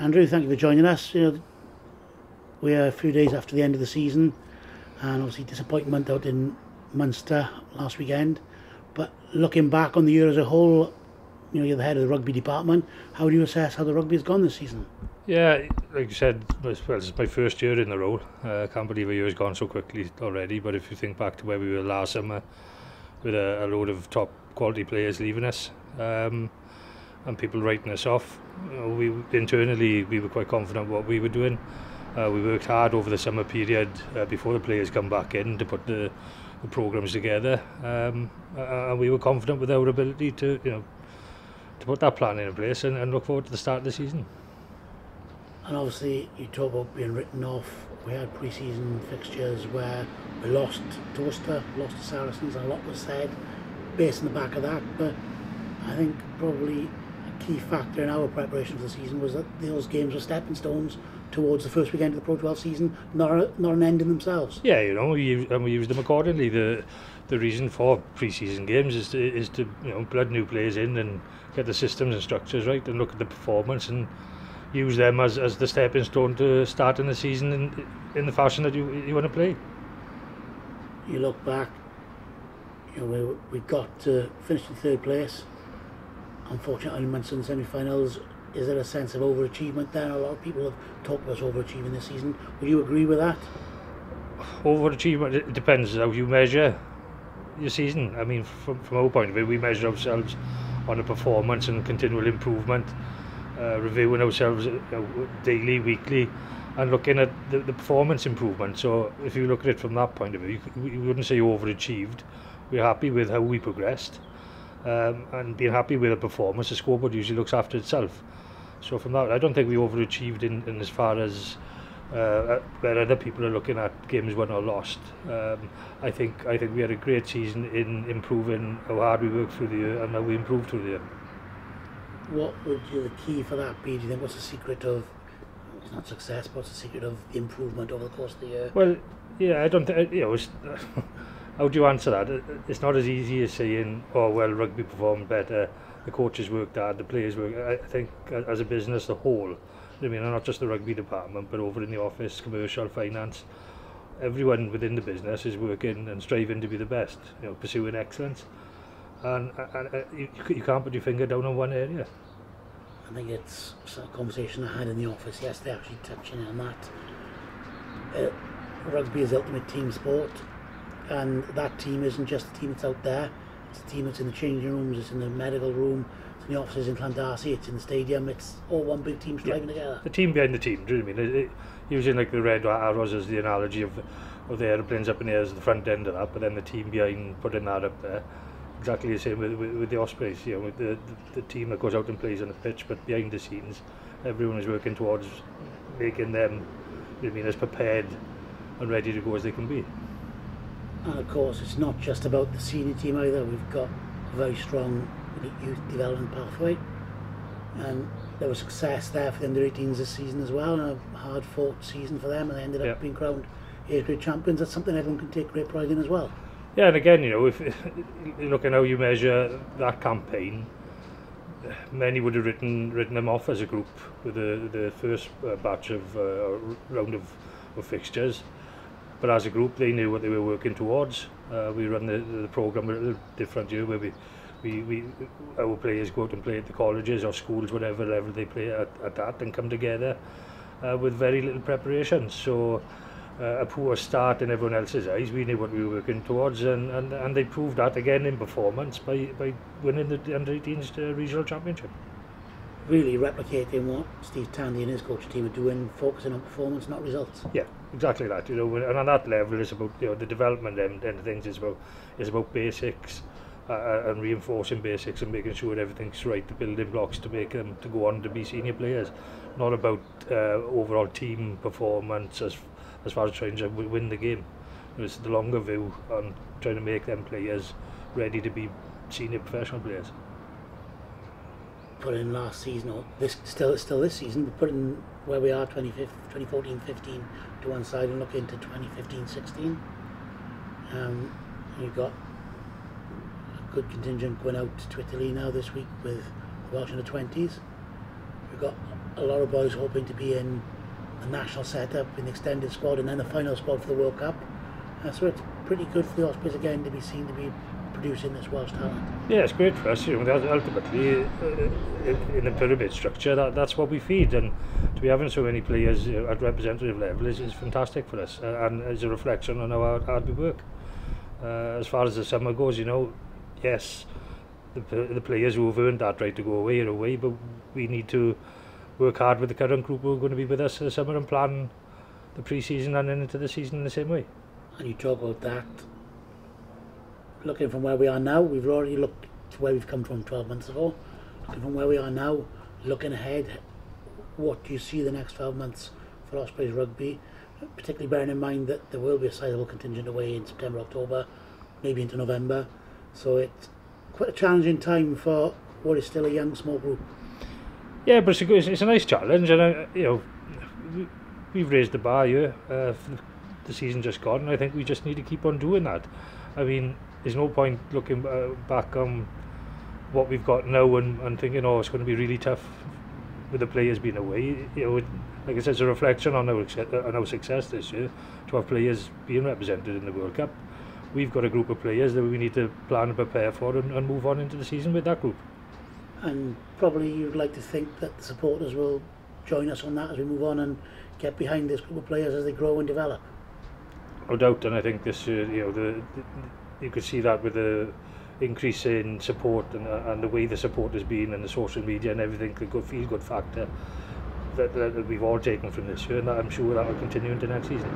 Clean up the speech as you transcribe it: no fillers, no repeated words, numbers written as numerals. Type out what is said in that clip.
Andrew, thank you for joining us. We are a few days after the end of the season, and obviously disappointment out in Munster last weekend. But looking back on the year as a whole, you're the head of the rugby department. How do you assess how the rugby has gone this season? Yeah, like you said, this is my first year in the role. I can't believe a year has gone so quickly already. But if you think back to where we were last summer, with a load of top quality players leaving us, and people writing us off, we internally we were quite confident what we were doing. We worked hard over the summer period before the players come back in to put the programs together, and we were confident with our ability to put that plan in place and look forward to the start of the season. And obviously you talk about being written off. We had pre-season fixtures where we lost to Worcester, lost to Saracens, and a lot was said based on the back of that. But I think probably a key factor in our preparation for the season was that those games were stepping stones towards the first weekend of the Pro 12 season, not an end in themselves. Yeah, we used them accordingly. The reason for pre-season games is to blood new players in and get the systems and structures right, and look at the performance and use them as the stepping stone to starting the season in the fashion that you want to play. You look back, we got to finish in third place. Unfortunately, Munster in the semi-finals. Is there a sense of overachievement there? A lot of people have talked about us overachieving this season. Would you agree with that? Overachievement, it depends how you measure your season. I mean, from our point of view, we measure ourselves on a performance and continual improvement, reviewing ourselves daily, weekly, and looking at the performance improvement. So if you look at it from that point of view, you wouldn't say you overachieved. We're happy with how we progressed, and being happy with the performance. The scoreboard usually looks after itself. So from that, I don't think we overachieved in as far as where other people are looking at games won or lost. I think we had a great season in improving how hard we worked through the year and how we improved through the year. What would the key for that be? Do you think what's the secret of, it's not success, but what's the secret of the improvement over the course of the year? Well, yeah, I don't think, how do you answer that? It's not as easy as saying, oh well, rugby performed better, the coaches worked hard, the players worked. I think as a business, the whole, not just the rugby department, but over in the office, commercial, finance, everyone within the business is working and striving to be the best, pursuing excellence. And you can't put your finger down on one area. I think it's a conversation I had in the office yesterday, actually touching on that. Rugby is the ultimate team sport, and that team isn't just the team that's out there, it's the team that's in the changing rooms, it's in the medical room, it's in the offices in Llandarcy, it's in the stadium, it's all one big team striving together. The team behind the team, do you know what I mean? Using like the red arrows as the analogy of the aeroplanes up in the air as the front end of that, but then the team behind putting that up there. Exactly the same with the Ospreys, with the team that goes out and plays on the pitch, but behind the scenes, everyone is working towards making them, as prepared and ready to go as they can be. And of course, it's not just about the senior team either. We've got a very strong youth development pathway, and there was success there for the under-18s this season as well, and a hard-fought season for them, and they ended up being crowned age grade champions. That's something everyone can take great pride in as well. Yeah, and again, if you look at how you measure that campaign, many would have written them off as a group with the first batch of round of fixtures. But as a group, they knew what they were working towards. We run the programme a little different here, where our players go out and play at the colleges or schools, whatever level they play at that, and come together with very little preparation. So a poor start in everyone else's eyes, we knew what we were working towards, and they proved that again in performance by winning the under-18s regional championship. Really replicating what Steve Tandy and his coaching team are doing, focusing on performance, not results. Yeah, exactly that. And on that level, it's about the development end of things. Is about basics and reinforcing basics and making sure everything's right, the building blocks to make them to go on to be senior players. Not about overall team performance as far as trying to win the game. It's the longer view on trying to make them players ready to be senior professional players. Put in last season, or still this season, but put in where we are 2014-15 to one side and look into 2015-16. You've got a good contingent going out to Italy now this week with the Welsh under-20s. We've got a lot of boys hoping to be in the national setup, in the extended squad, and then the final squad for the World Cup. So it's pretty good for the Ospreys again to be seen to be producing this Welsh talent. Yeah, it's great for us. You know, that ultimately, in the pyramid structure, that's what we feed, and to be having so many players at representative level is fantastic for us, and is a reflection on how hard we work. As far as the summer goes, you know, yes, the players who have earned that right to go away are away, but we need to work hard with the current group who are going to be with us this summer and plan the pre-season and then into the season in the same way. And you talk about that, looking from where we are now, we've already looked to where we've come from 12 months ago. Looking from where we are now, looking ahead, what do you see the next 12 months for Ospreys Rugby, particularly bearing in mind that there will be a sizable contingent away in September, October, maybe into November, so it's quite a challenging time for what is still a young, small group. Yeah, but it's a nice challenge, and you know, we've raised the bar here for the season just gone, and I think we just need to keep on doing that. I mean, there's no point looking back on what we've got now and thinking, oh, it's going to be really tough with the players being away. You know, like I said, it's a reflection on our success this year to have players being represented in the World Cup. We've got a group of players that we need to plan and prepare for and move on into the season with that group. And probably you'd like to think that the supporters will join us on that as we move on and get behind this group of players as they grow and develop. No doubt, and I think this year, you know, you could see that with the increase in support and the way the support has been and the social media and everything, the good feel-good factor that we've all taken from this year, and I'm sure that will continue into next season.